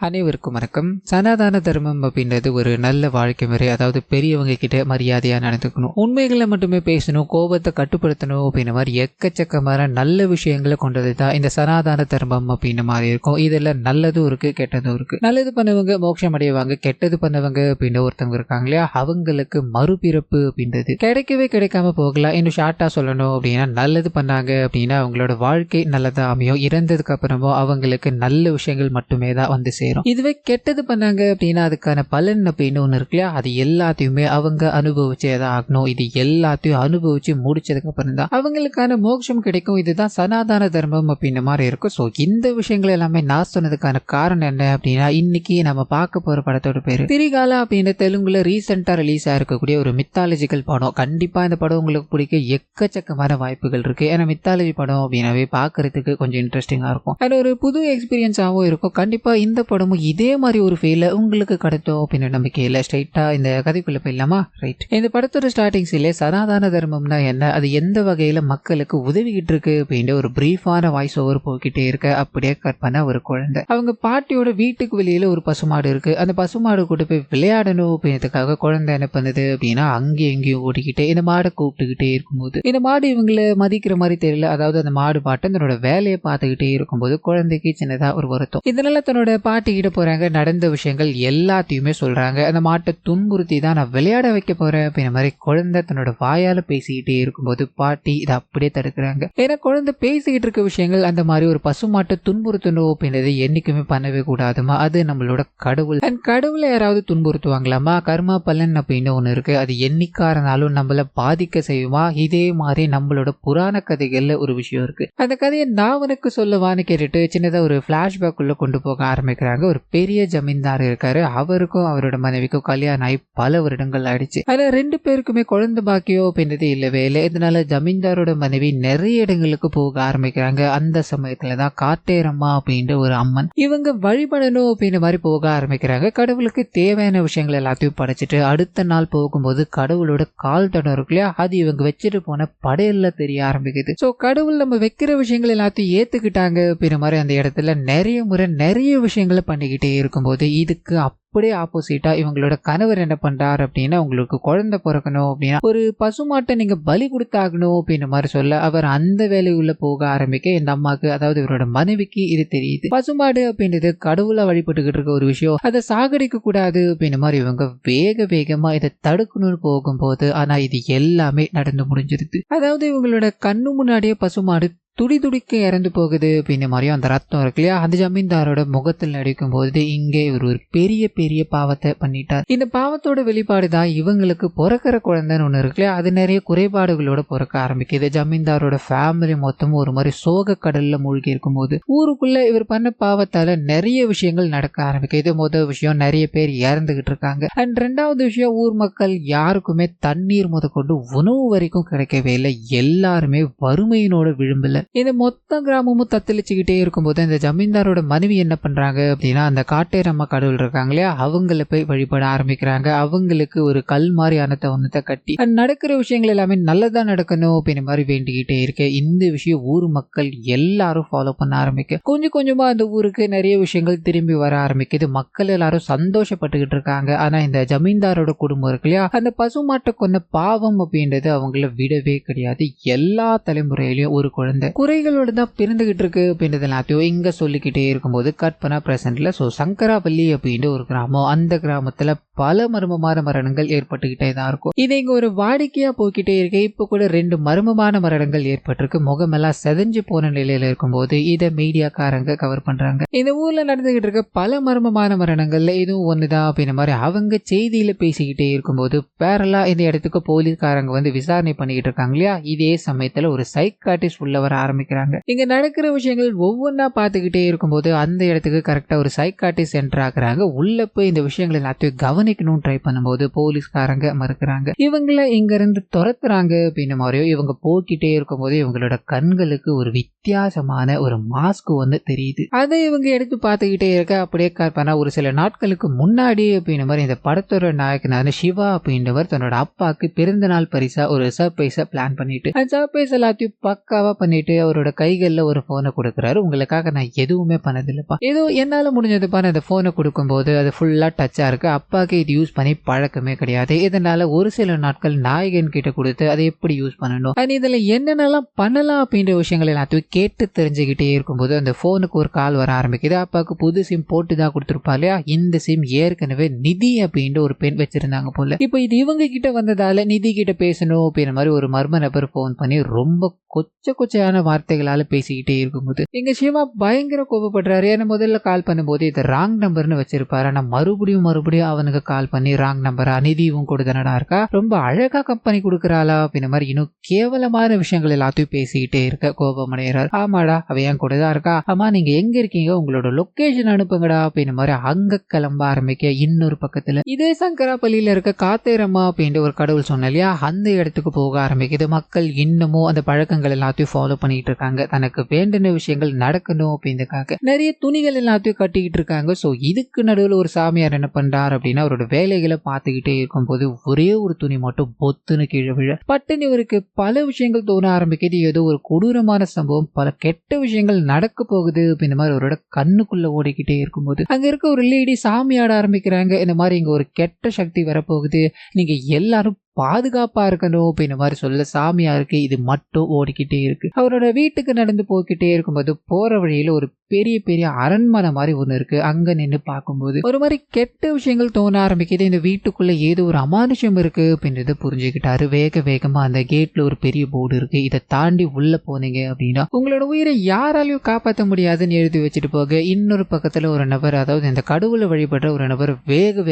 அனைவருக்கும் வணக்கம். சனாதன தர்மம் அப்படின்றது ஒரு நல்ல வாழ்க்கை முறை. அதாவது பெரியவங்க கிட்ட மரியாதையா நடந்துக்கணும், உண்மைகளை மட்டுமே பேசணும், கோபத்தை கட்டுப்படுத்தணும் அப்படின்ற மாதிரி எக்கச்சக்கமான நல்ல விஷயங்களை கொண்டது தான் இந்த சனாதன தர்மம் அப்படின்ற மாதிரி இருக்கும். இதுல நல்லதும் இருக்கு, கெட்டதும் இருக்கு. நல்லது பண்ணவங்க மோட்சம் அடைவாங்க, கெட்டது பண்ணவங்க அப்படின்னு ஒருத்தவங்க இருக்காங்க இல்லையா, அவங்களுக்கு மறுபிறப்பு அப்படின்றது கிடைக்கவே கிடைக்காம போகலாம். இன்னும் ஷார்ட்டா சொல்லணும் அப்படின்னா, நல்லது பண்ணாங்க அப்படின்னா அவங்களோட வாழ்க்கை நல்லதா அமையும். இறந்ததுக்கு அப்புறமும் அவங்களுக்கு நல்ல விஷயங்கள் மட்டுமே தான் வந்து சேரும். இதுவே கெட்டது பண்ணாங்க அப்படின்னா அதுக்கான பலன் அப்படின்னு ஒண்ணு இருக்கு இல்லையா, அது எல்லாத்தையுமே அவங்க அனுபவிச்சேதான் ஆகணும். இது எல்லாத்தையும் அனுபவிச்சு முடிச்சதுக்கு அப்புறம் தான் அவங்களுக்கான மோட்சம் கிடைக்கும். இதுதான் சனாதன தர்மம் அப்படின்ற மாதிரி இருக்கும். ஸோ இந்த விஷயங்கள் எல்லாமே நான் சொன்னதுக்கான காரணம் என்ன அப்படின்னா, இன்னைக்கு நம்ம பார்க்க போற படத்தோட பேரு திரிகாலா அப்படின்னு தெலுங்குல ரீசெண்டா ரிலீஸ் ஆயிருக்கக்கூடிய ஒரு மித்தாலஜிக்கல் படம். கண்டிப்பா இந்த படம் உங்களுக்கு பிடிக்க எக்கச்சக்கமான வாய்ப்புகள் இருக்கு. ஏன்னா மித்தாலஜி படம் அப்படின்னாவே பாக்குறதுக்கு கொஞ்சம் இன்ட்ரெஸ்டிங்கா இருக்கும், அது ஒரு புது எக்ஸ்பீரியன்ஸாகவும் இருக்கும். கண்டிப்பா இந்த படமும் இதே மாதிரி ஒரு ஃபீல உங்களுக்கு கிடைக்கும் அப்படின்னு நம்பிக்கையில ஸ்ட்ரைட்டா இந்த கதைக்குள்ள போயிடலாமா? ரைட். இந்த படத்தோட ஸ்டார்டிங் சீன்ல சனாதன தர்மம்னா என்ன, அது எந்த வகையில மக்களுக்கு உதவிக்கிட்டு இருக்கு அப்படின்ற ஒரு பிரீஃபான வாய்ஸ் ஓவர் போய்கிட்டே இருக்க. அப்படியே கட் பண்ண ஒரு குழந்தை, அவங்க பாட்டியோட வீட்டுக்கு வெளியில ஒரு பசுமாடு இருக்கு. அந்த பசுமாடு கூட போய் விளையாடணும் அப்படின்றதுக்காக குழந்தை என்ன பண்ணுது அப்படின்னா அங்கேயும் இங்கேயும் ஓடிக்கிட்டே இந்த மாடை கூப்பிட்டுக்கிட்டே இருக்கும்போது இந்த மாடு இவங்களை மதிக்கிற மாதிரி தெரியல. அதாவது அந்த மாடு பாட்டு தன்னோட வேலையை பார்த்துக்கிட்டே இருக்கும்போது குழந்தைக்கு சின்னதா ஒரு வருத்தம். இதனால தன்னோட பாட்டி கிட்ட போறாங்க, நடந்த விஷயங்கள் எல்லாத்தையுமே சொல்றாங்க. அந்த மாட்டை துன்புறுத்தி தான் நான் விளையாட வைக்க போறேன் அப்படின்ற மாதிரி குழந்தை தன்னோட வாயால பேசிக்கிட்டே இருக்கும்போது பாட்டி இதை அப்படியே தடுக்கிறாங்க. ஏன்னா குழந்தை பேசிக்கிட்டு இருக்க விஷயங்கள் அந்த மாதிரி ஒரு பசுமாட்டை துன்புறுத்தணும் அப்படின்றது என்னைக்குமே பண்ணவே கூடாதுமா. அது நம்மளோட கடவுள். அண்ட் கடவுளை யாராவது துன்புறுத்துவாங்களாமா? கர்மா பலன் அப்படின்னு ஒண்ணு இருக்கு, அது என்னைக்கா இருந்தாலும் நம்மள பாதிக்க செய்யுமா. இதே மாதிரி நம்மளோட புராண கதைகள்ல ஒரு விஷயம் இருக்கு. அந்த கதையை நான் உனக்கு சொல்லவான்னு கேட்டுட்டு சின்னதா ஒரு பிளாஷ்பேக் உள்ள கொண்டு போக ஆரம்பிக்கிறாங்க. ஒரு பெரிய ஜமீன்தார் இருக்காரு, அவருக்கும் அவரோட மனைவிக்கும் கல்யாணம் ஆகி பல வருடங்கள் ஆயிடுச்சு. அதுல 2 பேருக்குமே குழந்தை பாக்கியம் அப்படின்றது இல்லவே இல்லை. இதனால ஜமீன்தாரோட மனைவி நிறைய இடங்களுக்கு போக ஆரம்பிக்கிறாங்க. அந்த சமயத்துலதான் காட்டேரம்மா அப்படின்ற ஒரு அம்மன் இவங்க வழிபடணும் அப்படின்ற மாதிரி போக ஆரம்பிக்கிறாங்க. கடவுளுக்கு தேவையான விஷயங்கள் எல்லாத்தையும் படைச்சிட்டு அடுத்த நாள் போகும்போது கடவுளோட கால் தடம் இருக்கு இல்லையா, அது இவங்க வச்சுட்டு போன படையல்ல தெரிய ஆரம்பிக்குது. சோ கடவுள் நம்ம வைக்கிற விஷயங்கள் எல்லாத்தையும் ஏத்துக்கிட்டாங்க அப்படின்ற மாதிரி அந்த இடத்துல நிறைய முறை நிறைய விஷயங்களை பண்ணிக்கிட்டே இருக்கும்போது இதுக்கு அப்படியே ஆப்போசிட்டா இவங்களோட கணவர் என்ன பண்றாரு அப்படின்னா, உங்களுக்கு குழந்தை பிறக்கணும் அப்படின்னா ஒரு பசுமாட்டை நீங்க பலி கொடுத்தாகணும் அப்படின்ற மாதிரி சொல்ல அவர் அந்த வேலையுள்ள போக ஆரம்பிக்க இந்த அம்மாக்கு, அதாவது இவரோட மனைவிக்கு இது தெரியுது. பசுமாடு அப்படின்றது கடவுளை வழிபட்டுக்கிட்டு இருக்க ஒரு விஷயம், அதை சாகடிக்க கூடாது அப்படின்ற மாதிரி இவங்க வேக வேகமா இதை தடுக்கணும்னு போகும்போது ஆனா இது எல்லாமே நடந்து முடிஞ்சிருது. அதாவது இவங்களோட கண்ணு முன்னாடியே பசுமாடு துடி துடிக்க இறந்து போகுது அப்படின்ற மாதிரியும் அந்த ரத்தம் இருக்கு இல்லையா, அந்த ஜமீன்தாரோட முகத்தில் நடிக்கும் போது இங்கே இவர் ஒரு பெரிய பெரிய பாவத்தை பண்ணிட்டார். இந்த பாவத்தோட வெளிப்பாடு தான் இவங்களுக்கு பிறக்கிற குழந்தைன்னு ஒண்ணு இருக்கு இல்லையா, அது நிறைய குறைபாடுகளோட பிறக்க ஆரம்பிக்குது. ஜமீன்தாரோட ஃபேமிலி மொத்தமும் ஒரு மாதிரி சோக கடல்ல மூழ்கி இருக்கும் போது ஊருக்குள்ள இவர் பண்ண பாவத்தால நிறைய விஷயங்கள் நடக்க ஆரம்பிக்குது. முதல் விஷயம், நிறைய பேர் இறந்துகிட்டு இருக்காங்க. அண்ட் 2வது விஷயம், ஊர் மக்கள் யாருக்குமே தண்ணீர் முதற்கொண்டு உணவு வரைக்கும் கிடைக்கவே இல்லை. எல்லாருமே வறுமையினோட விளிம்புல இந்த மொத்த கிராமமும் தத்தளிச்சுக்கிட்டே இருக்கும்போது இந்த ஜமீன்தாரோட மனைவி என்ன பண்றாங்க அப்படின்னா, அந்த காட்டேரம்மா கடவுள் இருக்காங்க இல்லையா, அவங்கள போய் வழிபட ஆரம்பிக்கிறாங்க. அவங்களுக்கு ஒரு கல் மாதிரி அனத்தை ஒன்னத்தை கட்டி நடக்கிற விஷயங்கள் எல்லாமே நல்லதா நடக்கணும் அப்படின்ற மாதிரி வேண்டிக்கிட்டே இருக்கு. இந்த விஷயம் ஊர் மக்கள் எல்லாரும் ஃபாலோ பண்ண ஆரம்பிக்க கொஞ்சம் கொஞ்சமா அந்த ஊருக்கு நிறைய விஷயங்கள் திரும்பி வர ஆரம்பிக்குது. மக்கள் எல்லாரும் சந்தோஷப்பட்டுக்கிட்டு இருக்காங்க. ஆனா இந்த ஜமீன்தாரோட குடும்பம் இருக்கு இல்லையா, அந்த பசுமாட்டை கொண்ட பாவம் அப்படின்றது அவங்கள விடவே கிடையாது. எல்லா தலைமுறையிலயும் ஒரு குழந்தை குறைகளோட தான் பிறந்துகிட்டு இருக்கு அப்படின்றது எல்லாத்தையும் இங்க சொல்லிக்கிட்டே இருக்கும்போது கட் பண்ணா பிரசன்ட்ல சங்கராபள்ளி அப்படின்ற ஒரு கிராமம். அந்த கிராமத்துல பல மர்மமான மரணங்கள் ஏற்பட்டுக்கிட்டே தான் இருக்கும். இது இங்க ஒரு வாடிக்கையா போய்கிட்டே இருக்கு. இப்ப கூட 2 மர்மமான மரணங்கள் ஏற்பட்டிருக்கு. முகமெல்லாம் செதஞ்சு போன நிலையில இருக்கும்போது இதை மீடியாக்காரங்க கவர் பண்றாங்க. இந்த ஊர்ல நடந்துகிட்டு இருக்க பல மர்மமான மரணங்கள்ல இதுவும் ஒண்ணுதான் அப்படின்ற மாதிரி அவங்க செய்தியில பேசிக்கிட்டே இருக்கும்போது பேரலா இந்த இடத்துக்கு போலீஸ்காரங்க வந்து விசாரணை பண்ணிக்கிட்டு இருக்காங்க இல்லையா, இதே சமயத்துல ஒரு சைக்காட்டிஸ்ட் உள்ள வர ஆரம்பிக்கிறாங்க. இங்க நடக்கிற விஷயங்கள் ஒவ்வொன்னா பார்த்துக்கிட்டே இருக்கும்போது அந்த இடத்துக்கு கரெக்டா ஒரு சைக்காட்டிஸ்ட் என்டர் ஆகுறாங்க. உள்ள போய் இந்த விஷயங்கள் எல்லாத்தையும் கவனிக்கணும் ட்ரை பண்ணும்போது போலீஸ்காரங்க மறுக்கிறாங்க. இவங்களை இங்க இருந்து துரத்துறாங்க அப்படின்ற மாதிரியோ இவங்க போக்கிட்டே இருக்கும்போது இவங்களோட கண்களுக்கு ஒரு வித்தியாசமான ஒரு மாஸ்க் ஒன்று தெரியுது. அதை இவங்க எடுத்து பார்த்துக்கிட்டே இருக்க அப்படியே காப்பானா ஒரு சில நாட்களுக்கு முன்னாடி அப்படின்ற மாதிரி இந்த படத்தோட நாயகனான சிவா அப்படின்றவர் தன்னோட அப்பாவுக்கு பிறந்த நாள் பரிசா ஒரு சர்ப்ரைஸை பிளான் பண்ணிட்டு அந்த சர்ப்ரைஸ் எல்லாத்தையும் பக்காவா பண்ணிட்டு சொல்லிட்டு அவரோட கைகள்ல ஒரு போனை கொடுக்குறாரு. உங்களுக்காக நான் எதுவுமே பண்ணதில்லைப்பா, ஏதோ என்னால முடிஞ்சதுப்பா. அந்த போனை கொடுக்கும்போது அது ஃபுல்லா டச்சா இருக்கு. அப்பாக்கு இது யூஸ் பண்ணி பழக்கமே கிடையாது. இதனால ஒரு சில நாட்கள் நாயகன் கிட்ட கொடுத்து அதை எப்படி யூஸ் பண்ணணும், அது இதுல என்னென்னலாம் பண்ணலாம் அப்படின்ற விஷயங்கள் எல்லாத்தையும் கேட்டு தெரிஞ்சுக்கிட்டே இருக்கும்போது அந்த போனுக்கு ஒரு கால் வர ஆரம்பிக்குது. அப்பாவுக்கு புது சிம் போட்டு தான் கொடுத்துருப்பா இல்லையா. இந்த சிம் ஏற்கனவே நிதி அப்படின்ற ஒரு பெண் வச்சிருந்தாங்க போல. இப்போ இது இவங்க கிட்ட வந்ததால நிதி கிட்ட பேசணும் அப்படின்ற மாதிரி ஒரு மர்ம நபர் போன் பண்ணி ரொம்ப கொச்சையான வார்த்தைகளால பேசிக்கிட்டே இருக்கும்போது எங்க சிவா பயங்கர கோபப்படுறாரு. ஏன்னா முதல்ல கால் பண்ணும்போது இது ராங் நம்பர்னு வச்சிருப்பாரு. ஆனா மறுபடியும் அவனுக்கு கால் பண்ணி ராங் நம்பரா, நிதியும் கூட தானடா இருக்கா, ரொம்ப அழகா கம்பெனி கொடுக்குறாளா அப்படின்ற மாதிரி இன்னும் கேவலமான விஷயங்கள் எல்லாத்தையும் பேசிக்கிட்டே இருக்க கோபமடைகிறார். ஆமாடா அவ என் கூட தான் இருக்கா, ஆமா நீங்க எங்க இருக்கீங்க, உங்களோட லொகேஷன் அனுப்புங்கடா அப்படின்ற மாதிரி அங்க கிளம்ப ஆரம்பிக்க இன்னொரு பக்கத்துல இதே சங்கராப்பள்ளியில இருக்க காத்தேரம்மா அப்படின்ற ஒரு கடவுள் சொன்ன இல்லையா, அந்த இடத்துக்கு போக ஆரம்பிக்குது. மக்கள் இன்னமும் அந்த பழக்கங்கள் எல்லாத்தையும் ஃபாலோ பண்ணிட்டு இருக்காங்க. தனக்கு வேண்டின விஷயங்கள் நடக்கணும் அப்படின்றதுக்காக நிறைய துணிகள் எல்லாத்தையும் கட்டிக்கிட்டு இருக்காங்க. ஸோ இதுக்கு நடுவில் ஒரு சாமியார் என்ன பண்றார் அப்படின்னா அவரோட வேலைகளை பார்த்துக்கிட்டே இருக்கும்போது ஒரே ஒரு துணி மட்டும் பொத்துன்னு கீழே விழ பட்டுன்னு இவருக்கு பல விஷயங்கள் தோண ஆரம்பிக்குது. ஏதோ ஒரு கொடூரமான சம்பவம், பல கெட்ட விஷயங்கள் நடக்க போகுது அப்படின்ற மாதிரி அவரோட கண்ணுக்குள்ள ஓடிக்கிட்டே இருக்கும்போது அங்க இருக்க ஒரு லேடி சாமி ஆட ஆரம்பிக்கிறாங்க. இந்த மாதிரி இங்க ஒரு கெட்ட சக்தி வரப்போகுது, நீங்க எல்லாரும் பாதுகாப்பா இருக்கணும் அப்படின்ற மாதிரி சொல்ல சாமியாருக்கு இது மட்டும் ஓடிக்கிட்டே இருக்கு. அவரோட வீட்டுக்கு நடந்து போய்கிட்டே இருக்கும்போது போற வழியில ஒரு பெரிய பெரிய அரண்மனை மாதிரி ஒண்ணு இருக்கு. அங்க நின்று பார்க்கும்போது ஒரு மாதிரி கெட்ட விஷயங்கள் தோண ஆரம்பிக்குது. இந்த வீட்டுக்குள்ள ஏதோ ஒரு அமானுஷம் இருக்கு அப்படின்றத புரிஞ்சுக்கிட்டாரு. வேகமா அந்த கேட்ல ஒரு பெரிய போர்டு இருக்கு, இதை தாண்டி உள்ள போனீங்க அப்படின்னா உங்களோட உயிரை யாராலையும் காப்பாற்ற முடியாதுன்னு எழுதி வச்சுட்டு போக இன்னொரு பக்கத்துல ஒரு நபர், அதாவது இந்த கடவுளை வழிபடுற ஒரு நபர்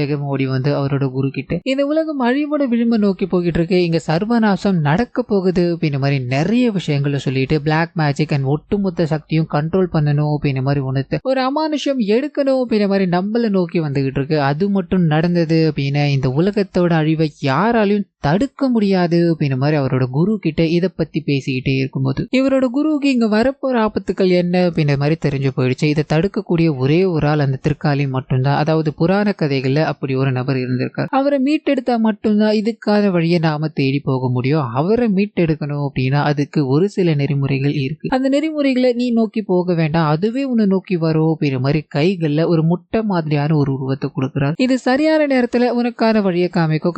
வேகமா ஓடி வந்து அவரோட குரு கிட்ட இந்த உலகம் அழிவோட விளிம்பு நோக்கி போய்கிட்டு இருக்கு, இங்க சர்வநாசம் நடக்க போகுது அப்படின்ற மாதிரி நிறைய விஷயங்களை சொல்லிட்டு பிளாக் மேஜிக் அண்ட் ஒட்டுமொத்த சக்தியும் கண்ட்ரோல் பண்ணணும் அப்படின்ற மாதிரி உணர்த்து ஒரு அமானுஷம் எடுக்கணும் அப்படின்ற மாதிரி நம்மள நோக்கி வந்துகிட்டு இருக்கு. அது மட்டும் நடந்தது அப்படின்னா இந்த உலகத்தோட அழிவை யாராலையும் தடுக்க முடியாது அப்படின்ற மாதிரி அவரோட குரு கிட்ட இதை பத்தி பேசிக்கிட்டே இருக்கும்போது இவரோட குருவுக்கு இங்க வரப்போற ஆபத்துக்கள் என்ன அப்படின்ற மாதிரி தெரிஞ்சு போயிடுச்சு. இதை தடுக்கக்கூடிய ஒரே ஒரு ஆள் அந்த திருக்காலி மட்டும்தான். அதாவது புராண கதைகள்ல அப்படி ஒரு நபர் இருந்திருக்கார். அவரை மீட்டெடுத்தா மட்டும்தான் இதுக்கான வழியை நாம தேடி போக முடியும். அவரை மீட்டெடுக்கணும் அப்படின்னா அதுக்கு ஒரு சில நெறிமுறைகள் இருக்கு. அந்த நெறிமுறைகளை நீ நோக்கி போக வேண்டாம், அதுவே உன்னை நோக்கி வரும் அப்படின்ற மாதிரி கைகள்ல ஒரு முட்டை மாதிரியான ஒரு உருவத்தை கொடுக்கிறார். இது சரியான நேரத்துல உனக்கான வழியை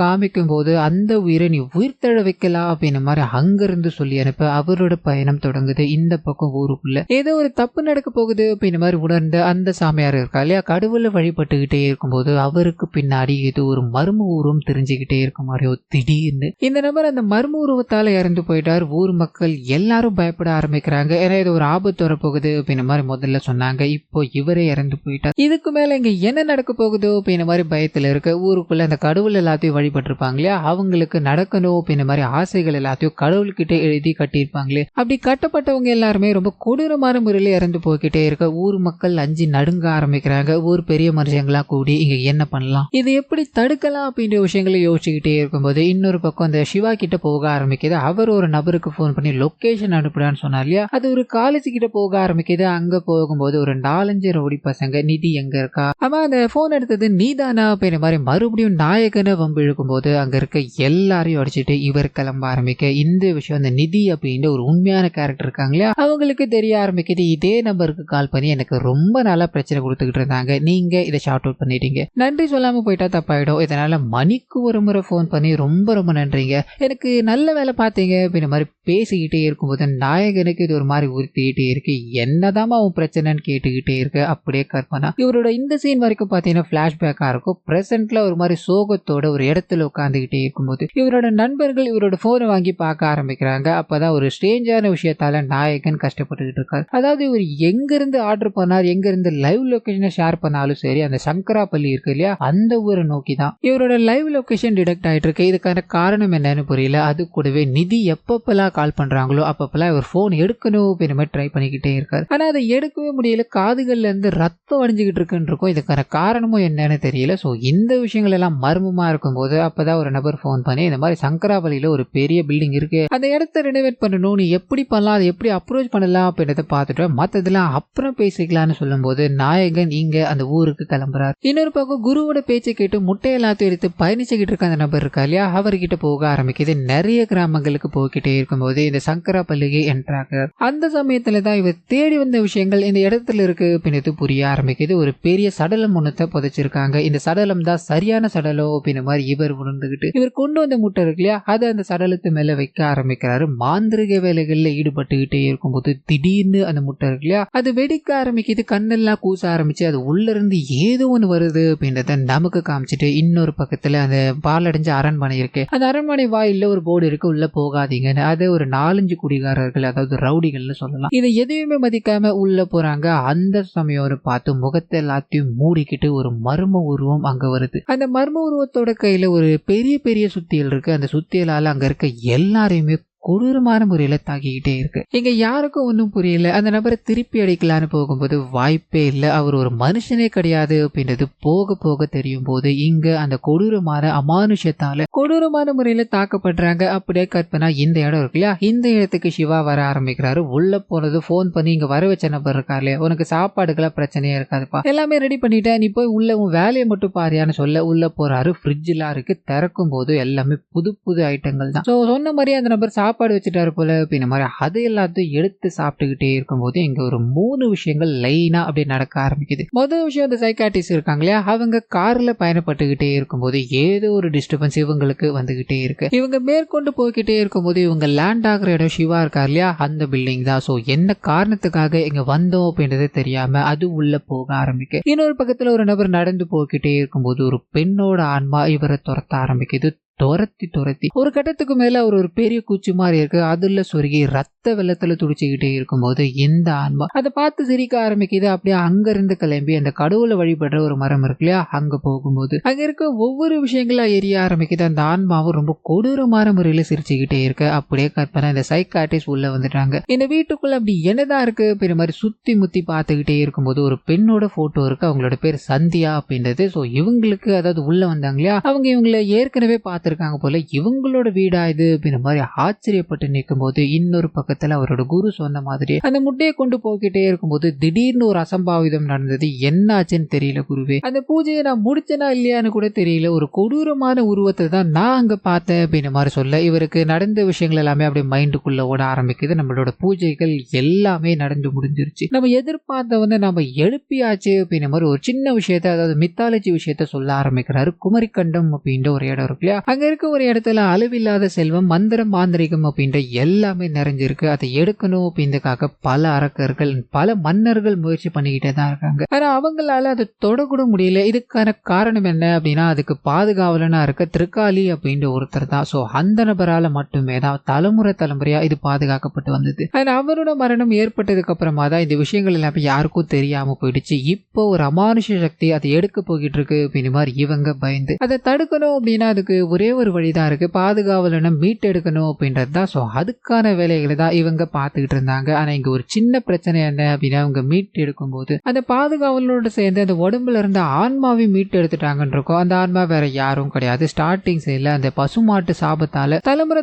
காமிக்கும் போது அந்த உயிரை நீ உயிர் தழ வைக்கலாம் அப்படின்ற மாதிரி அங்கிருந்து சொல்லி அனுப்ப அவரோட பயணம் தொடங்குது. இந்த பக்கம் ஊருக்குள்ள ஏதோ ஒரு தப்பு நடக்க போகுது அப்படின்ற மாதிரி உணர்ந்த அந்த சாமியார் இருக்கா இல்லையா, கடவுளை வழிபட்டுக்கிட்டே இருக்கும்போது அவருக்கு பின்னாடி ஏதோ ஒரு மர்ம உருவம் தெரிஞ்சுக்கிட்டே இருக்க மாதிரியோ திடீர்னு இந்த நபர் அந்த மர்ம உருவத்தால இறந்து போயிட்டார். ஊர் மக்கள் எல்லாரும் பயப்பட ஆரம்பிக்கிறாங்க. ஏன்னா இது ஒரு ஆபத்து வரப்போகுது அப்படின்ற மாதிரி முதல்ல சொன்னாங்க. இப்போ இவரே இறந்து போயிட்டார். இதுக்கு மேல இங்க என்ன நடக்க போகுதோ அப்படின்ற மாதிரி பயத்துல இருக்க ஊருக்குள்ள அந்த கடவுள் எல்லாத்தையும் வழிபட்டிருப்பாங்க இல்லையா, அவங்களுக்கு நடக்கணும் அப்படின்ற மாதிரி ஆசைகள் எல்லாத்தையும் கடவுள்கிட்ட எழுதி கட்டியிருப்பாங்களே, அப்படி கட்டப்பட்டவங்க எல்லாருமே ரொம்ப கொடூரமான முறையில இறந்து போய்கிட்டே இருக்க ஊர் மக்கள் அஞ்சு நடுங்க ஆரம்பிக்கிறாங்க. ஊர் பெரிய மனுஷங்களா கூடி இங்க என்ன பண்ணலாம், இது எப்படி தடுக்கலாம் அப்படின்ற விஷயங்களை யோசிச்சுக்கிட்டே இருக்கும்போது இன்னொரு பக்கம் அந்த சிவா கிட்ட போக ஆரம்பிக்குது. அவர் ஒரு நபருக்கு போன் பண்ணி லொகேஷன் அனுப்புறான்னு சொன்னார் இல்லையா, அது ஒரு காலேஜ் கிட்ட போக ஆரம்பிக்குது. அங்க போகும்போது ஒரு 4-5 ரவுடி பசங்க நிதி எங்க இருக்கா, ஆமா அந்த போன் எடுத்தது நீதானா அப்படின்ற மாதிரி மறுபடியும் நாயகனை வம்பு இழுக்கும் போது அங்க இருக்க எல்லாரையும் அடிச்சுட்டு இவர் கிளம்ப ஆரம்பிக்க இந்த விஷயம் அந்த நிதி அப்படின்ற ஒரு உண்மையான கேரக்டர் இருக்காங்க இல்லையா, அவங்களுக்கு தெரிய ஆரம்பிக்குது. இதே நம்பருக்கு கால் பண்ணி எனக்கு ரொம்ப நாளா பிரச்சனை கொடுத்துக்கிட்டு இருந்தாங்க, நீங்க இதை ஷார்ட் அவுட் பண்ணிட்டீங்க, நன்றி சொல்லாம போயிட்டா தப்பாயிடும், இதனால மணிக்கு ஒரு முறை போன் பண்ணி ரொம்ப நன்றிங்க, எனக்கு நல்ல வேலை பார்த்தீங்க அப்படின்ற மாதிரி பேசிக்கிட்டே இருக்கும்போது நாயகனுக்கு இது ஒரு மாதிரி உறுத்திக்கிட்டே இருக்கு. என்னதான் அவன் பிரச்சனைன்னு கேட்டுக்கிட்டே இருக்கு. அப்படியே கற்பனா இவரோட இந்த சீன் வரைக்கும் பாத்தீங்கன்னா பிளாஷ்பேக்கா இருக்கும். பிரசன்ட்ல ஒரு மாதிரி சோகத்தோட ஒரு இடத்துல உட்காந்துக்கிட்டே இருக்கும்போது இவரோட நண்பர்கள் இவரோட போனை வாங்கி பார்க்க ஆரம்பிக்கிறாங்க. அப்பதான் ஒரு ஸ்ட்ரேஞ்சான விஷயத்தால நாயகன் கஷ்டப்பட்டுக்கிட்டு இருக்காரு. அதாவது இவர் எங்க இருந்து ஆர்டர் பண்ணார், எங்க இருந்து லைவ் லொகேஷனை ஷேர் பண்ணாலும் சரி அந்த சங்கராப்பள்ளி இருக்கு இல்லையா, அந்த ஊரை நோக்கி தான் இவரோட லைவ் லொகேஷன் டிடெக்ட் ஆயிட்டு இருக்கு. இதுக்கான காரணம் என்னன்னு புரியல. அது கூடவே நிதி எப்பப்பெல்லாம் கால் பண்றாங்களோ அப்பப்பெல்லாம் இவர் போன் எடுக்கணும் அப்படின்ற மாதிரி ட்ரை பண்ணிக்கிட்டே இருக்காரு. ஆனா அதை எடுக்கவே முடியல, காதுகள்ல இருந்து ரத்தம் வடிஞ்சுக்கிட்டு இருக்குன்னு இருக்கும். இதுக்கான காரணமும் என்னன்னு தெரியல. சோ இந்த விஷயங்கள் எல்லாம் மர்மமா இருக்கும்போது அப்பதான் ஒரு நபர் போன் பண்ணி பண்ணி இந்த மாதிரி சங்கராபலியில ஒரு பெரிய பில்டிங் இருக்கு, அந்த இடத்த ரெனோவேட் பண்ணணும், நீ எப்படி பண்ணலாம், அதை எப்படி அப்ரோச் பண்ணலாம் அப்படின்றத பார்த்துட்டு மத்ததெல்லாம் அப்புறம் பேசிக்கலாம்னு சொல்லும்போது நாயகன் இங்க அந்த ஊருக்கு கிளம்புறாரு. இன்னொரு பக்கம் குருவோட பேச்சை கேட்டு முட்டை எல்லாத்தையும் எடுத்து பயணிச்சுக்கிட்டு இருக்க அந்த நபர் இருக்கா இல்லையா, அவர்கிட்ட போக ஆரம்பிக்குது. நிறைய கிராமங்களுக்கு போய்கிட்டே இருக்கும்போது இந்த சங்கராபல்லியை என்ட்ராகிறார். அந்த சமயத்துல தான் இவர் தேடி வந்த விஷயங்கள் இந்த இடத்துல இருக்கு அப்படின்னு புரிய ஆரம்பிக்குது. ஒரு பெரிய சடலம் ஒன்னத்தை புதைச்சிருக்காங்க, இந்த சடலம் தான் சரியான சடலம் அப்படின்னு மாதிரி இவர் உணர்ந்துகிட்டு இவர் கொண்டு வந்த முட்டை இருக்கு இல்லையா, அதை அந்த சடலத்து மேல வைக்க ஆரம்பிக்கிறாரு. மாந்திரிக வேலைகள்ல ஈடுபட்டுக்கிட்டே இருக்கும்போது திடீர்னு அந்த முட்டை இருக்கு இல்லையா, அது வெடிக்க ஆரம்பிக்குது, கண்ணெல்லாம் கூச ஆரம்பிச்சு அது உள்ள இருந்து ஏதோ ஒண்ணு வருது அப்படின்றத நமக்கு காமிச்சிட்டு இன்னொரு பக்கத்துல அந்த பாலடைஞ்ச அரண்மனை இருக்கு, அந்த அரண்மனை வாயில ஒரு போர்டு இருக்கு, உள்ள போகாதீங்கன்னு. அது ஒரு 4-5 குடிகாரர்கள், அதாவது ரவுடிகள்னு சொல்லலாம், இதை எதையுமே மதிக்காம உள்ள போறாங்க. அந்த சமயம் பார்த்து முகத்தை எல்லாத்தையும் மூடிக்கிட்டு ஒரு மர்ம உருவம் அங்க வருது. அந்த மர்ம உருவத்தோட கையில ஒரு பெரிய பெரிய சுத்தியல் இருக்கு. அந்த சுத்தியலால அங்க இருக்க எல்லாரையுமே கொடூரமான முறையில தாக்கிக்கிட்டே இருக்கு. இங்க யாருக்கும் ஒன்றும் புரியல. அந்த நபரை திருப்பி அடிக்கலான்னு போகும்போது வாய்ப்பே இல்லை, அவர் ஒரு மனுஷனே கிடையாது அப்படின்றது போக போக தெரியும் போது இங்க அந்த கொடூரமான அமானுஷத்தால கொடூரமான முறையில தாக்கப்படுறாங்க. அப்படியே கற்பனா இந்த இடம் இருக்கு இல்லையா, இந்த இடத்துக்கு சிவா வர ஆரம்பிக்கிறாரு. உள்ள போனது போன் பண்ணி இங்க வர வச்ச நபர் இருக்காரு, உனக்கு சாப்பாடுக்கெல்லாம் பிரச்சனையே இருக்காதுப்பா, எல்லாமே ரெடி பண்ணிட்டேன், நீ போய் உள்ள உன் வேலையை மட்டும் பாரியான்னு சொல்ல உள்ள போறாரு. ஃப்ரிட்ஜ் எல்லாம் இருக்கு, திறக்கும் போது எல்லாமே புது புது ஐட்டங்கள் தான். சொன்ன மாதிரி அந்த நபர் சாப்பாடு வச்சுட்டாரு போல அப்படின்ற மாதிரி அது எல்லாத்தையும் எடுத்து சாப்பிட்டுக்கிட்டே இருக்கும்போது இங்க ஒரு 3 விஷயங்கள் லைனா அப்படியே நடக்க ஆரம்பிக்குது. முதல் விஷயம், அந்த சைக்காட்டிஸ்ட் இருக்காங்க இல்லையா, அவங்க கார்ல பயணப்பட்டுக்கிட்டே இருக்கும்போது ஏதோ ஒரு டிஸ்டர்பன்ஸ் இவங்களுக்கு வந்துகிட்டே இருக்கு. இவங்க மேற்கொண்டு போய்கிட்டே இருக்கும்போது இவங்க லேண்ட் ஆகுற இடம் சிவா இருக்கார் இல்லையா, அந்த பில்டிங் தான். சோ என்ன காரணத்துக்காக இங்க வந்தோம் அப்படின்றது தெரியாம அது உள்ள போக ஆரம்பிக்கு. இன்னொரு பக்கத்துல ஒரு நபர் நடந்து போய்கிட்டே இருக்கும்போது ஒரு பெண்ணோட ஆன்மா இவரை துரத்த ஆரம்பிக்குது. துரத்தி ஒரு கட்டத்துக்கு மேல அவர் ஒரு பெரிய குச்சி மாதிரி இருக்கு, அதுல சொருகி ரத்த வெள்ளத்துல துடிச்சுக்கிட்டே இருக்கும்போது இந்த ஆன்மா அதை பார்த்து சிரிக்க ஆரம்பிக்குது. அப்படியே அங்க இருந்து கிளம்பி அந்த கடவுளை வழிபடுற ஒரு மரம் இருக்கு இல்லையா, அங்க போகும்போது அங்க இருக்க ஒவ்வொரு விஷயங்களா எரிய ஆரம்பிக்குது. அந்த ஆன்மாவும் ரொம்ப கொடூரமான முறையில சிரிச்சுக்கிட்டே இருக்கு. அப்படியே கற்பனை இந்த சைக்காட்டிஸ்ட் உள்ள வந்துட்டாங்க. இந்த வீட்டுக்குள்ள அப்படி என்னதான் இருக்கு அப்படின்ற மாதிரி சுத்தி முத்தி பார்த்துக்கிட்டே இருக்கும்போது ஒரு பெண்ணோட போட்டோ இருக்கு, அவங்களோட பேர் சந்தியா அப்படின்றது. சோ இவங்களுக்கு, அதாவது உள்ள வந்தாங்க இல்லையா, அவங்க இவங்களை ஏற்கனவே இருக்காங்க போல, இவங்களோட வீடா இது அப்படின்ற மாதிரி ஆச்சரியப்பட்டு நிற்கும் போது இன்னொரு பக்கத்துல அவரோட குரு சொன்ன மாதிரி அந்த முட்டையை கொண்டு போய்கிட்டே இருக்கும்போது திடீர்னு ஒரு அசம்பாவிதம் நடந்தது. என்ன ஆச்சுன்னு தெரியல குருவே, அந்த பூஜையை நான் முடிச்சனா இல்லையான்னு கூட தெரியல, ஒரு கொடூரமான உருவத்தை தான் நான் அங்க பார்த்தேன் அப்படின்ற மாதிரி சொல்ல இவருக்கு நடந்த விஷயங்கள் எல்லாமே அப்படியே மைண்டுக்குள்ள ஓட ஆரம்பிக்குது. நம்மளோட பூஜைகள் எல்லாமே நடந்து முடிஞ்சிருச்சு, நம்ம எதிர்பார்த்த வந்து நம்ம எழுப்பியாச்சு அப்படின்ற மாதிரி ஒரு சின்ன விஷயத்த, அதாவது மித்தாலஜி விஷயத்த சொல்ல ஆரம்பிக்கிறாரு. குமரிக்கண்டம் அப்படின்ற ஒரு இடம் இருக்கு இல்லையா, அங்க இருக்க ஒரு இடத்துல அளவில்லாத செல்வம், மந்திரம், மாந்திரிகம் அப்படின்ற எல்லாமே நிறைஞ்சிருக்கு. அதை எடுக்கணும் அப்படின்றதுக்காக பல அரக்கர்கள், பல மன்னர்கள் முயற்சி பண்ணிக்கிட்டே தான் இருக்காங்க. ஆனா அவங்களால அதை தொடக்கூட முடியல. இதுக்கான காரணம் என்ன அப்படின்னா, அதுக்கு பாதுகாவலனா இருக்க திருக்காளி அப்படின்ற ஒருத்தர் தான். சோ அந்த நபரால மட்டுமே தான் தலைமுறையா இது பாதுகாக்கப்பட்டு வந்தது. ஆனா அவரோட மரணம் ஏற்பட்டதுக்கு அப்புறமா தான் இந்த விஷயங்கள் எல்லாமே யாருக்கும் தெரியாம போயிடுச்சு. இப்போ ஒரு அமானுஷ சக்தி அதை எடுக்க போகிட்டு இருக்கு அப்படின்னு மாதிரி இவங்க பயந்து அதை தடுக்கணும் அப்படின்னா அதுக்கு ஒரே ஒரு வழிதான் இருக்கு, பாதுகாவலனை மீட்டெடுக்கணும் அப்படின்றது தான். ஸோ அதுக்கான வேலைகளை தான் இவங்க பார்த்துக்கிட்டு இருந்தாங்க. ஆனால் இங்கே ஒரு சின்ன பிரச்சனை என்ன அப்படின்னா, அவங்க மீட்டு எடுக்கும்போது அந்த பாதுகாவலனோட சேர்ந்து அந்த உடம்புல இருந்த ஆன்மாவை மீட்டு எடுத்துட்டாங்கன்னு இருக்கோம். அந்த ஆன்மா வேற யாரும் கிடையாது, ஸ்டார்டிங் சைடில் அந்த பசுமாட்டு சாபத்தால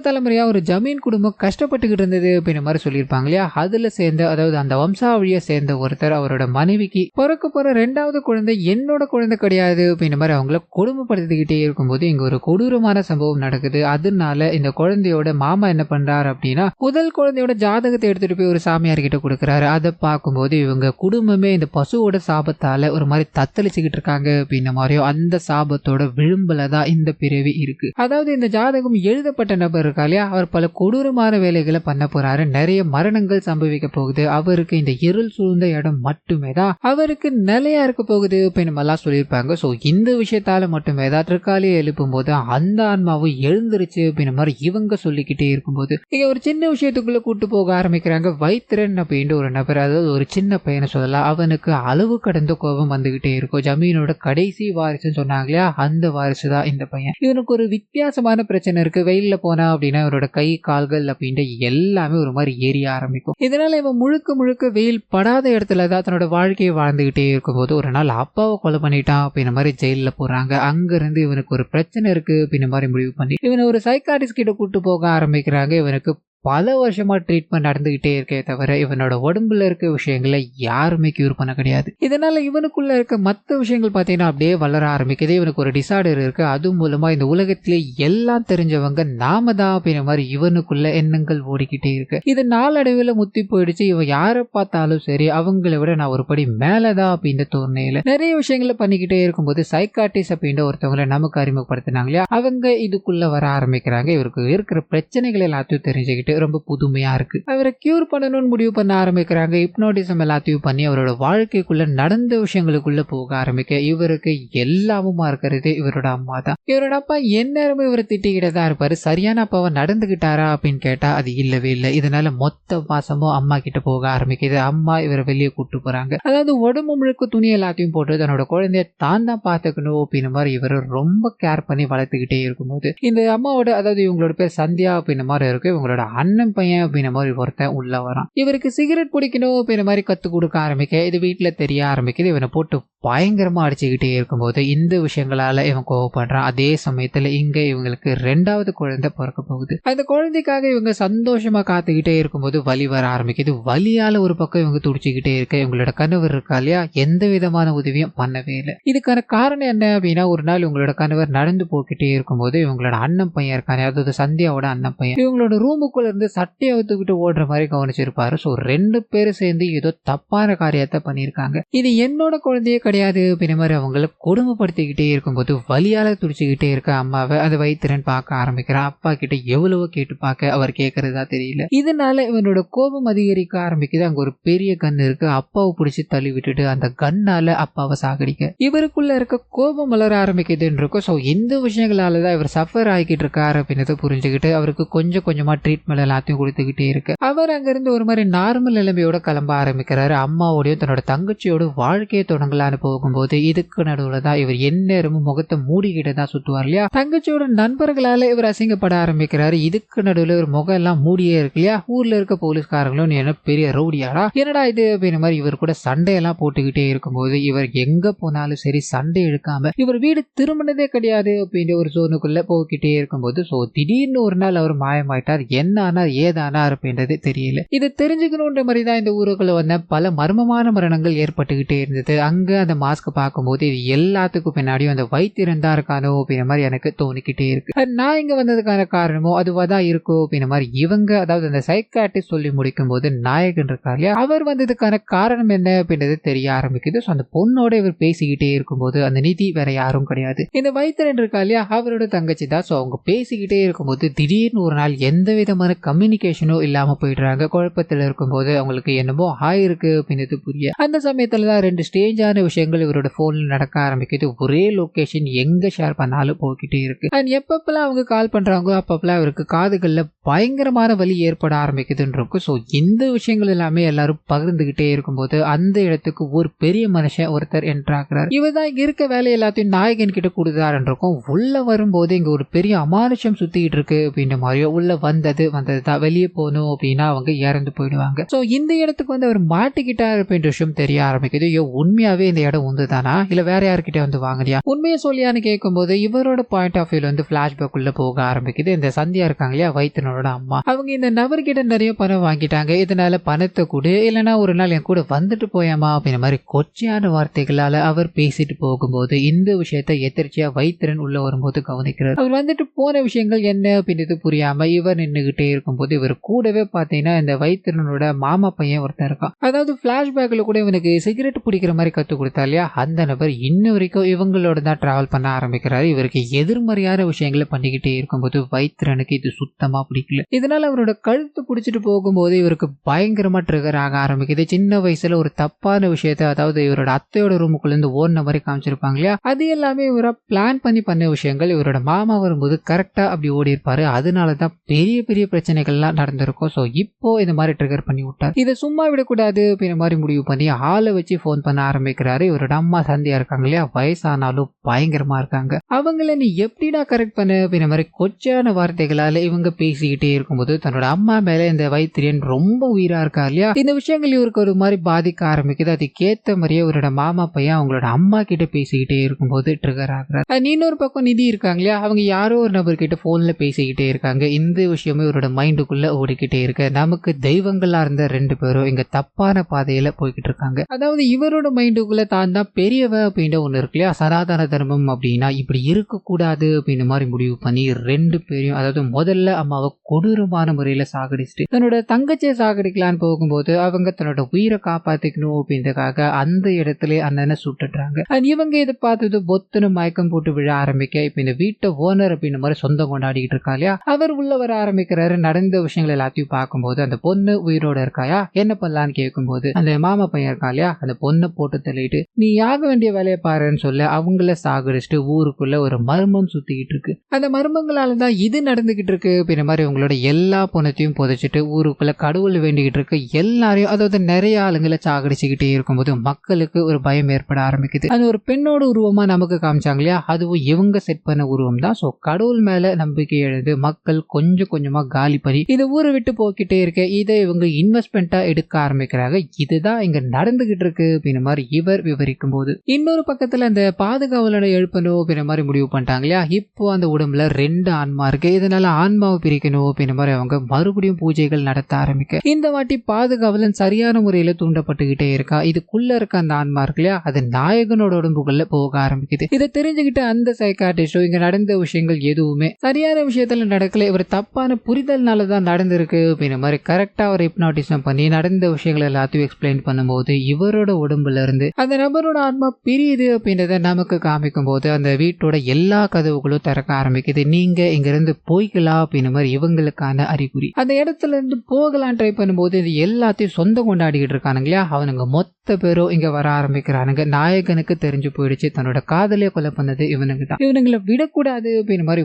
தலைமுறையா ஒரு ஜமீன் குடும்பம் கஷ்டப்பட்டுக்கிட்டு இருந்தது அப்படின்ற மாதிரி சொல்லியிருப்பாங்க இல்லையா, அதுல சேர்ந்த, அதாவது அந்த வம்சாவழியை சேர்ந்த ஒருத்தர் அவரோட மனைவிக்கு பிறக்க போற 2வது குழந்தை என்னோட குழந்தை கிடையாது அப்படின்ற மாதிரி அவங்கள கொடுமைப்படுத்திக்கிட்டே இருக்கும்போது இங்க ஒரு கொடூரமான சம்பவம் நடக்குது. அதனால இந்த குழந்தையோட மாமா என்ன பண்றாரு அப்படின்னா, முதல் குழந்தையோட ஜாதகத்தை எடுத்துட்டு போய் ஒரு சாமியார் கிட்ட கொடுக்குறாரு. அதை பார்க்கும்போது இவங்க குடும்பமே இந்த பசுவோட சாபத்தால ஒரு மாதிரி தத்தளிச்சுக்கிட்டு இருக்காங்க அப்படின்ன மாதிரியோ, அந்த சாபத்தோட விளிம்புல தான் இந்த பிறவி இருக்கு. அதாவது இந்த ஜாதகம் எழுதப்பட்ட நபர் இருக்கா இல்லையா, அவர் பல கொடூரமான வேலைகளை பண்ண போறாரு, நிறைய மரணங்கள் சம்பவிக்க போகுது, அவருக்கு இந்த இருள் சூழ்ந்த இடம் மட்டுமே தான் அவருக்கு நிலையா இருக்க போகுது அப்படின்னு எல்லாம் சொல்லியிருப்பாங்க. சோ இந்த விஷயத்தால மட்டுமே தான் திருக்காலியை எழுப்பும் போது அந்த ஆன்மாவும் எழுந்திருச்சு அப்படின்ற மாதிரி இவங்க சொல்லிக்கிட்டே இருக்கும்போது இங்க ஒரு சின்ன விஷயத்துக்குள்ள கூட்டு போக ஆரம்பிக்கிறாங்க. வைத்திரன் அப்படின்ற ஒரு நபர், அதாவது ஒரு சின்ன பையனை சொல்லலாம், அவனுக்கு அளவு கடந்த கோபம் வந்துகிட்டே இருக்கும். ஜமீனோட கடைசி வாரிசுன்னு சொன்னாங்க இல்லையா, அந்த வாரிசு தான் இந்த பையன். இவனுக்கு ஒரு வித்தியாசமான பிரச்சனை இருக்கு. வெயில்ல போனா அப்படின்னா இவரோட கை கால்கள் அப்படின்ற எல்லாமே ஒரு மாதிரி ஏறிய ஆரம்பிக்கும். இதனால இவன் முழுக்க வெயில் படாத இடத்துல தான் தன்னோட வாழ்க்கையை வாழ்ந்துகிட்டே இருக்கும்போது ஒரு நாள் அப்பாவை கொலை பண்ணிட்டான் அப்படின்ற மாதிரி ஜெயில போறாங்க. அங்க இருந்து இவனுக்கு ஒரு பிரச்சனை இருக்கு அப்படின்ற மாதிரி முடிவு பண்ணி இவனை ஒரு சைக்காட்டிஸ்ட் கிட்ட கூட்டு போக ஆரம்பிக்கிறாங்க. இவனுக்கு பல வருஷமா ட்ரீட்மெண்ட் நடந்துகிட்டே இருக்கே தவிர இவனோட உடம்புல இருக்க விஷயங்களை யாருமே கியூர் பண்ண கிடையாது. இதனால இவனுக்குள்ள இருக்க மற்ற விஷயங்கள் பார்த்தீங்கன்னா அப்படியே வளர ஆரம்பிக்குது. இவனுக்கு ஒரு டிசார்டர் இருக்கு. அது மூலமா இந்த உலகத்திலே எல்லாம் தெரிஞ்சவங்க நாம தான் அப்படின்ற மாதிரி இவனுக்குள்ள எண்ணங்கள் ஓடிக்கிட்டே இருக்கு. இது நாளடைவில் முத்தி போயிடுச்சு. இவன் யாரை பார்த்தாலும் சரி அவங்கள விட நான் ஒரு படி மேலதான் அப்படின்னு தோணையில நிறைய விஷயங்களை பண்ணிக்கிட்டே இருக்கும்போது சைக்காட்டிஸ்ட் அப்படின்ற ஒருத்தவங்களை நமக்கு அறிமுகப்படுத்தினாங்க இல்லையா, அவங்க இதுக்குள்ள வர ஆரம்பிக்கிறாங்க. இவருக்கு இருக்கிற பிரச்சனைகள் எல்லாத்தையும் தெரிஞ்சுக்கிட்டு ரொம்ப புதுமையா இருக்கு. அவரை கியூர் பண்ணணும்னு முடிவு பண்ண ஆரம்பிக்கிறாங்க. ஹிப்னோட்டிசம் எல்லாத்தையும் பண்ணி அவரோட வாழ்க்கைக்குள்ள நடந்த விஷயங்களுக்குள்ள போக ஆரம்பிக்க இவருக்கு எல்லாமுமா இருக்கிறது இவரோட அம்மா தான். இவரோட அப்பா எந்நேரமும் இவரை திட்டிக்கிட்டே தான் இருப்பாரு. சரியான அப்பாவை நடந்துகிட்டாரா அப்படின்னு கேட்டா அது இல்லவே இல்லை. இதனால மொத்த பாசமும் அம்மா கிட்ட போக ஆரம்பிக்குது. அம்மா இவரை வெளியே கூட்டு போறாங்க. அதாவது உடம்பு முழுக்க துணி எல்லாத்தையும் போட்டு தன்னோட குழந்தைய தான் பார்த்துக்கணும் அப்படின்னு மாதிரி இவரை ரொம்ப கேர் பண்ணி வளர்த்துக்கிட்டே இருக்கும்போது இந்த அம்மாவோட, அதாவது இவங்களோட பேர் சந்தியா அப்படின்ற மாதிரி இருக்கு, இவங்களோட அண்ணன் பையன் அப்படின்ற மாதிரி ஒருத்தன் உள்ள வரான். இவருக்கு சிகரெட் பிடிக்கணும் அப்படின்ற மாதிரி கத்து கொடுக்க ஆரம்பிக்க இது வீட்டுல தெரிய ஆரம்பிக்குது. இவனை போட்டு பயங்கரமா அடிச்சுக்கிட்டே இருக்கும்போது இந்த விஷயங்களால இவன் கோவப்படுறான். அதே சமயத்துல இங்க இவங்களுக்கு 2வது குழந்தை பிறக்க போகுது. அந்த குழந்தைக்காக இவங்க சந்தோஷமா காத்துக்கிட்டே இருக்கும்போது வலி வர ஆரம்பிக்குது. வலியால ஒரு பக்கம் இவங்க துடிச்சுக்கிட்டே இருக்க இவங்களோட கணவர் இருக்கா இல்லையா, எந்த விதமான உதவியும் பண்ணவே இல்லை. இதுக்கான காரணம் என்ன அப்படின்னா, ஒரு நாள் இவங்களோட கணவர் நடந்து போக்கிட்டே இருக்கும்போது இவங்களோட அண்ணன் பையன் இருக்காங்க, அதாவது சந்தியாவோட அண்ணன் பையன், இவங்களோட ரூமுக்குள்ள இருந்து சட்டையை ஒத்துக்கிட்டு ஓடுற மாதிரி கவனிச்சிருப்பாரு. ஸோ 2 பேரும் சேர்ந்து ஏதோ தப்பான காரியத்தை பண்ணியிருக்காங்க. இது என்னோட குழந்தையே கிடையாது அப்படின்ற மாதிரி அவங்கள கொடுமைப்படுத்திக்கிட்டே இருக்கும்போது வலியால துடிச்சுக்கிட்டே இருக்க அம்மாவை அந்த வைத்திரன் பார்க்க ஆரம்பிக்கிறான். அப்பா கிட்ட எவ்வளவோ கேட்டு பார்க்க அவர் கேட்கறதா தெரியல. இதனால இவனோட கோபம் அதிகரிக்க ஆரம்பிக்குது. அங்க ஒரு பெரிய கன் இருக்கு. அப்பாவை பிடிச்சி தள்ளி விட்டுட்டு அந்த கன்னால அப்பாவை சாகடிக்க இவருக்குள்ள இருக்க கோபம் வளர ஆரம்பிக்குதுன்னு இருக்கும். ஸோ இந்த விஷயங்களாலதான் இவர் சஃபர் ஆகிக்கிட்டு இருக்காரு அப்படின்னு புரிஞ்சுக்கிட்டு அவருக்கு கொஞ்சம் கொஞ்சமா ட்ரீட்மெண்ட் எல்லாத்தையும் கொடுத்துக்கிட்டே இருக்கு. அவர் அங்கிருந்து ஒரு மாதிரி நார்மல் நிலைமையோட கிளம்ப ஆரம்பிக்கிறாரு. அம்மாவோடையும் தன்னோட தங்கச்சியோட வாழ்க்கையை தொடங்கலான்னு போகும்போது இதுக்கு நடுவுல தான் இவர் எந்நேரமும் முகத்தை மூடிக்கிட்டு தான் சுத்துவார் இல்லையா. தங்கச்சியோட நண்பர்களால இவர் அசிங்கப்பட ஆரம்பிக்கிறாரு. இதுக்கு நடுவுல ஒரு முகம் எல்லாம் மூடியே இருக்கு இல்லையா. ஊர்ல இருக்க போலீஸ்காரங்களும் நீ என்ன பெரிய ரவுடியாடா, என்னடா இது அப்படின்ற மாதிரி இவர் கூட சண்டையெல்லாம் போட்டுக்கிட்டே இருக்கும்போது இவர் எங்க போனாலும் சரி சண்டை எடுக்காம இவர் வீடு திரும்பினதே கிடையாது அப்படின்ற ஒரு சோனுக்குள்ள போய்கிட்டே இருக்கும்போது ஸோ திடீர்னு ஒரு நாள் அவர் மாயமாயிட்டார். என்ன ஆனார் ஏதானார் அப்படின்றது தெரியல. இது தெரிஞ்சுக்கணுன்ற மாதிரி தான் இந்த ஊருக்குள்ள வந்த பல மர்மமான மரணங்கள் ஏற்பட்டுக்கிட்டே இருந்தது. அங்க அந்த மாஸ்க் பார்க்கும்போது இது எல்லாத்துக்கும் பின்னாடியும் அந்த வைத்தியன் தான் இருக்கானோ அப்படின்ற மாதிரி எனக்கு தோணிக்கிட்டே இருக்கு. நான் இங்க வந்ததுக்கான காரணமோ அதுவா தான் இருக்கும் அப்படின்ற மாதிரி இவங்க, அதாவது அந்த சைக்காட்டிஸ்ட் சொல்லி முடிக்கும் போது நாயகன் இருக்கார் இல்லையா, அவர் வந்ததுக்கான காரணம் என்ன அப்படின்றது தெரிய ஆரம்பிக்குது. ஸோ அந்த பொண்ணோட இவர் பேசிக்கிட்டே இருக்கும்போது அந்த நிதி வேற யாரும் கிடையாது, இந்த வைத்தியன் இருக்கா இல்லையா அவரோட தங்கச்சி தான். ஸோ அவங்க பேசிக்கிட்டே இருக்கும்போது திடீர்னு ஒரு நாள் எந்த விதமான கம்யூனிகேஷனும் இல்லாம போயிடுறாங்க. குழப்பத்தில் இருக்கும்போது அவங்களுக்கு என்னமோ ஆயிருக்கு அப்படின்னு புரிய அந்த சமயத்துல தான் 2 ஸ்டேஜான விஷயங்கள் இவரோட போன்ல நடக்க ஆரம்பிக்குது. ஒரே லொகேஷன் எங்க ஷேர் பண்ணாலும் போய்கிட்டே இருக்கு. அண்ட் எப்பப்பெல்லாம் அவங்க கால் பண்றாங்க அப்பப்பெல்லாம் அவருக்கு காதுகள்ல பயங்கரமான வலி ஏற்பட ஆரம்பிக்குதுன்னு இருக்கும். ஸோ இந்த விஷயங்கள் எல்லாமே எல்லாரும் பகிர்ந்துகிட்டே இருக்கும்போது அந்த இடத்துக்கு ஒரு பெரிய மனுஷன் ஒருத்தர் என்ட்ராகிறார். இவர் தான் இங்க இருக்க வேலை எல்லாத்தையும் நாயகன் கிட்ட கொடுத்தாருன்னு இருக்கும். உள்ள வரும்போது இங்க ஒரு பெரிய அமானுஷம் சுத்திட்டு இருக்கு அப்படின்ற மாதிரியோ, உள்ள வந்தது தான், வெளியே போகணும் அப்படின்னா அவங்க இறந்து போயிடுவாங்க. ஸோ இந்த இடத்துக்கு வந்து அவர் மாட்டிக்கிட்டார் அப்படின்ற விஷயம் தெரிய ஆரம்பிக்குது. ஐயோ உண்மையாவே இந்த இடம் உண்டுதானா இல்ல வேற யாருக்கிட்ட வந்து வாங்கலையா, உண்மையை சொல்லியான்னு கேட்கும்போது இவரோட பாயிண்ட் ஆஃப் வியூல வந்து பிளாஷ்பேக் உள்ள போக ஆரம்பிக்குது. இந்த சந்தியா இருக்காங்க இல்லையா வைத்தியனோட அம்மா, அவங்க இந்த நபர்கிட்ட நிறைய பணம் வாங்கிட்டாங்க. இதனால பணத்தை கொடு இல்லைன்னா ஒரு நாள் என் கூட வந்துட்டு போயாமா அப்படின்ற மாதிரி கொச்சையான வார்த்தைகளால அவர் பேசிட்டு போகும்போது இந்த விஷயத்தை எதிர்ச்சியா வைத்தியன் உள்ள வரும்போது கவனிக்கிறார். அவர் வந்துட்டு போன விஷயங்கள் என்ன அப்படின்றது புரியாம இவர் நின்றுகிட்டே இருக்கும்போது இவர் கூடவே பார்த்தீங்கன்னா இந்த வைத்தியனோட மாமா பையன் ஒருத்தர் இருக்கான். அதாவது பிளாஷ்பேக்ல கூட இவனுக்கு சிகரெட் பிடிக்கிற மாதிரி கத்து கொடுத்தா இல்லையா, அந்த நபர் இன்ன வரைக்கும் இவங்களோட தான் டிராவல் பண்ண ஆரம்பிக்கிறாரு. இவருக்கு எதிர்மறையான விஷயங்களை பண்ணிக்கிட்டே இருக்கும்போது வைத்தியனுக்கு இது சுத்தமா பிடிக்கல. இதனால அவரோட கழுத்து பிடிச்சிட்டு போகும்போது இவருக்கு பயங்கரமா ட்ரிகர் ஆக ஆரம்பிக்குது. சின்ன வயசுல ஒரு தப்பான விஷயத்த, அதாவது இவரோட அத்தையோட ரூமுக்குள்ள இருந்து ஓடின மாதிரி காமிச்சிருப்பாங்க இல்லையா, அது எல்லாமே இவரை பிளான் பண்ணி பண்ண விஷயங்கள். இவரோட மாமா வரும்போது கரெக்டா அப்படி ஓடி இருப்பாரு. அதனாலதான் பெரிய பெரிய பிரச்சனைகள்லாம் நடந்திருக்கும். ஸோ இப்போ இந்த மாதிரி ட்ரிகர் பண்ணி விட்டார். இதை சும்மா விடக்கூடாது அப்படின்ற மாதிரி முடிவு பண்ணி ஆளை வச்சு ஃபோன் பண்ண ஆரம்பிக்கிறாரு. இவரோட அம்மா சந்தியா இருக்காங்க இல்லையா, வயசானாலும் பயங்கரமா இருக்காங்க. அவங்கள நீ எப்படிடா கரெக்ட் பண்ண அப்படின்ற மாதிரி கொச்சான வார்த்தைகளால இவங்க பேசிக்கிட்டே இருக்கும்போது தன்னோட அம்மா மேல இந்த வைத்திரியன் ரொம்ப உயிரா இருக்கா இல்லையா, இந்த விஷயங்கள் இவருக்கு ஒரு மாதிரி பாதிக்க ஆரம்பிக்குது. அதுக்கேத்த மாதிரியே அவரோட மாமா பையன் அவங்களோட அம்மா கிட்ட பேசிக்கிட்டே இருக்கும்போது ட்ரிகர் ஆகுறாரு. இன்னொரு பக்கம் நிதி இருக்காங்க இல்லையா, அவங்க யாரோ ஒரு நபர்கிட்ட போன்ல பேசிக்கிட்டே இருக்காங்க. இந்த விஷயமே இவரோட மைண்டுக்குள்ள ஓடிக்கிட்டே இருக்க நமக்கு தெய்வங்களா இருந்த 2 பேரும் இங்க தப்பான பாதையில போய்கிட்டு இருக்காங்க. அதாவது இவரோட மைண்டுக்குள்ள தான் தான் பெரியவ அப்படின்ற ஒண்ணு இருக்கு இல்லையா, சனாதன தர்மம் அப்படின்னா இப்படி இருக்கக்கூடாது அப்படின்னு மாதிரி முடிவு பண்ணி 2 பேரையும், அதாவது முதல்ல அம்மாவை கொடூரமான முறையில சாகடிச்சுட்டு தன்னோட தங்கச்சியை சாகடிக்கலான்னு போகும்போது அவங்க தன்னோட உயிரை காப்பாத்திக்கணும் அப்படின்றதுக்காக அந்த இடத்துல அண்ணனை சுட்டுறாங்க. இவங்க இதை பார்த்தது பொத்துன்னு மயக்கம் போட்டு விழ ஆரம்பிக்க இப்ப இந்த வீட்டை ஓனர் அப்படின்ற மாதிரி சொந்தம் கொண்டாடிக்கிட்டு இருக்கா இல்லையா, அவர் உள்ள வர ஆரம்பிக்கிறாரு. நடந்த விஷயங்கள் எல்லாத்தையும் பார்க்கும்போது அந்த பொண்ணு உயிரோட இருக்காயா, என்ன பண்ணலான்னு கேட்கும்போது அந்த மாமா பையன் இருக்கா இல்லையா, அந்த பொண்ணை போட்டு தள்ளிட்டு நீ யாக வேண்டிய வேலையை பாருன்னு சொல்ல அவங்கள சாகடிச்சுட்டு ஊருக்குள்ள ஒரு மர்மம் சுத்திக்கிட்டு இருக்கு. அந்த மர்மங்களாலதான் இது நடந்துகிட்டு இருக்கு அப்படின்ற மாதிரி உங்களோட எல்லா பொண்ணத்தையும் புதைச்சிட்டு ஊருக்குள்ள கடவுள் வேண்டிக்கிட்டு இருக்கு எல்லாரையும், அதாவது நிறைய ஆளுங்களை சாகடிச்சுக்கிட்டே இருக்கும்போது மக்களுக்கு ஒரு பயம் ஏற்பட ஆரம்பிக்குது. அது ஒரு பெண்ணோட உருவமா நமக்கு காமிச்சாங்க இல்லையா, அதுவும் இவங்க செட் பண்ண உருவம் தான். சோ கடவுள் மேல நம்பிக்கை எழுந்து மக்கள் கொஞ்சம் கொஞ்சமா காலி பண்ணி இந்த ஊரை விட்டு போக்கிட்டே இருக்க இதை இவங்க இன்வெஸ்ட்மெண்டா எடுக்க ஆரம்பிக்கிறாங்க. இதுதான் இங்க நடந்துகிட்டு இருக்கு அப்படின்ற மாதிரி இவர் விவரிக்கும் போது இன்னொரு பக்கத்துல அந்த பாதுகாவலனை எழுப்பணும் அப்படின்ற மாதிரி முடிவு பண்ணிட்டாங்க இல்லையா. இப்போ அந்த உடம்புல 2 ஆன்மா இருக்கு, இதனால ஆன்மாவை பிரிக்கணும் அப்படின்ற மாதிரி அவங்க மறுபடியும் பூஜைகள் நடத்த ஆரம்பிக்க இந்த வாட்டி பாதுகாவலன் சரியான முறையில தூண்டப்பட்டுக்கிட்டே இருக்கா. இதுக்குள்ள இருக்க அந்த ஆன்மா இருக்கு இல்லையா, அது நாயகனோட உடம்புக்குள்ள போக ஆரம்பிக்குது. இதை தெரிஞ்சுக்கிட்டு அந்த சைக்காட்டிஸ்டோ இங்க நடந்த விஷயங்கள் எதுவுமே சரியான விஷயத்துல நடக்கல, இவர் தப்பான புரிதல்னாலதான் நடந்திருக்கு அப்படின்ற மாதிரி கரெக்டா ஒரு ஹிப்னாட்டிசம் பண்ணி நடந்த விஷயங்கள் எல்லாத்தையும் எக்ஸ்பிளைன் பண்ணும்போது இவரோட உடம்புல இருந்து அந்த நபரோட ஆன்மா பிரியுது அப்படின்றத நமக்கு காமிக்கும் போது அந்த வீட்டோட எல்லா கதவுகளும் திறக்க ஆரம்பிக்குது. நீங்க இங்க இருந்து போய்க்கலாம் அப்படின்ற மாதிரி இவங்களுக்கான அறிகுறி. அந்த இடத்துல இருந்து போகலாம் ட்ரை பண்ணும்போது இது எல்லாத்தையும் சொந்தம் கொண்டாடிக்கிட்டு இருக்கானுங்க இல்லையா, அவனுங்க மொத்த பேரும் இங்க வர ஆரம்பிக்கிறானுங்க. நாயகனுக்கு தெரிஞ்சு போயிடுச்சு தன்னோட காதலியை கொலை பண்ணது இவனுக்கு தான், இவனுங்களை விடக்கூடாது அப்படின்ற மாதிரி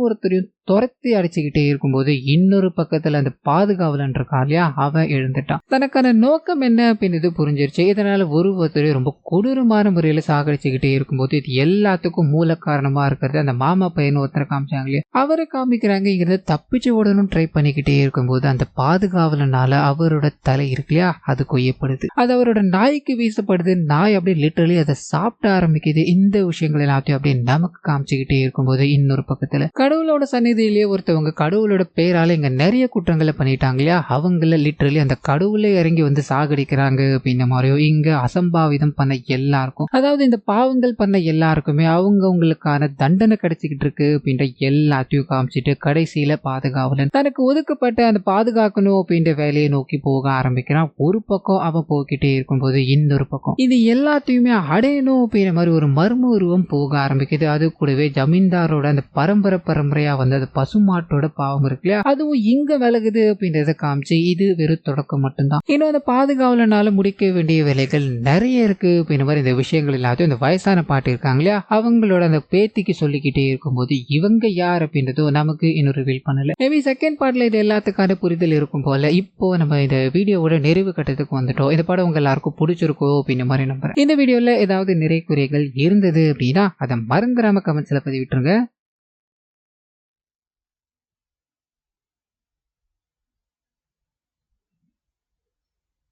ஒருத்தரையும் துரத்தி அடிச்சுக்கிட்டே இருக்கும்போது இன்னொரு பக்கத்துல அந்த பாதுகாவலன் இருக்கா இல்லையா, அவன் எழுந்துட்டான். தனக்கான நோக்கம் என்ன அப்படின்னு புரிஞ்சிருச்சு. இதனால ஒருத்தரையும் ரொம்ப கொடூரமான முறையில சாகடிச்சுக்கிட்டே இருக்கும்போது இது எல்லாத்துக்கும் மூல காரணமா இருக்கிறது அந்த மாமா பையன் ஒருத்தரை காமிச்சாங்களே, அவரை காமிக்கிறாங்க. இங்கிருந்து தப்பிச்சு ஓடணும் ட்ரை பண்ணிக்கிட்டே இருக்கும்போது அந்த பாதுகாவலனால அவரோட தலை இருக்கு இல்லையா, அது கொய்யப்படுது. அது அவரோட நாய்க்கு வீசப்படுது. நாய் அப்படியே லிட்டரலி அதை சாப்பிட ஆரம்பிக்குது. இந்த விஷயங்கள் எல்லாத்தையும் அப்படியே நமக்கு காமிச்சுக்கிட்டே இருக்கும்போது இன்னொரு பக்கத்துல கடவுளோட சந்நிதியிலேயே ஒருத்தவங்க கடவுளோட பேரால இங்க நிறைய குற்றங்களை பண்ணிட்டாங்க இல்லையா, அவங்கள லிட்டரலி அந்த கடவுளே இறங்கி வந்து சாகடிக்கிறாங்க அப்படின்ற மாதிரியோ இங்க அசம்பாவிதம் பண்ண எல்லாருக்கும், அதாவது இந்த பாவங்கள் பண்ண எல்லாருக்குமே அவங்களுக்கான தண்டனை கிடைச்சிக்கிட்டு இருக்கு அப்படின்ற எல்லாத்தையும் காமிச்சிட்டு கடைசியில பாதுகாவலன் தனக்கு ஒதுக்கப்பட்ட அந்த பாதுகாக்கணும் அப்படின்ற வேலையை நோக்கி போக ஆரம்பிக்கிறான். ஒரு பக்கம் அவன் போக்கிட்டே இருக்கும்போது இன்னொரு பக்கம் இது எல்லாத்தையுமே அடையணும் அப்படின்ற மாதிரி ஒரு மர்ம உருவம் போக ஆரம்பிக்குது. அது கூடவே ஜமீன்தாரோட அந்த பரம்பரையா வந்து அது பசுமாட்டோட பாவம் இருக்கு இல்லையா, அதுவும் இங்க விலகுது அப்படின்றத காமிச்சு இது வெறும் தொடக்கம் மட்டும்தான். இன்னும் அந்த பாதுகாவலனால முடிக்க வேண்டிய வேலைகள் நிறைய இருக்கு அப்படின்ற மாதிரி இந்த விஷயங்கள் எல்லாத்தையும் இந்த வயசான பாட்டு இருக்காங்க இல்லையா, அவங்களோட அந்த பேத்திக்கு சொல்லிக்கிட்டே இருக்கும்போது இவங்க யார் அப்படின்றதும் நமக்கு இன்னும் ரிவீல் பண்ணல. மேபி செகண்ட் பார்ட்ல இது எல்லாத்துக்கான புரிதல் இருக்கும் போல. இப்போ நம்ம இந்த வீடியோவோட நிறைவு கட்டத்துக்கு வந்துட்டோம். இந்த படம் உங்க எல்லாருக்கும் பிடிச்சிருக்கோ அப்படின்ற மாதிரி நம்புறேன். இந்த வீடியோல ஏதாவது நிறை குறைகள் இருந்தது அப்படின்னா அதை மறந்துடாம கமெண்ட்ஸ்ல பதிவிட்டுருங்க.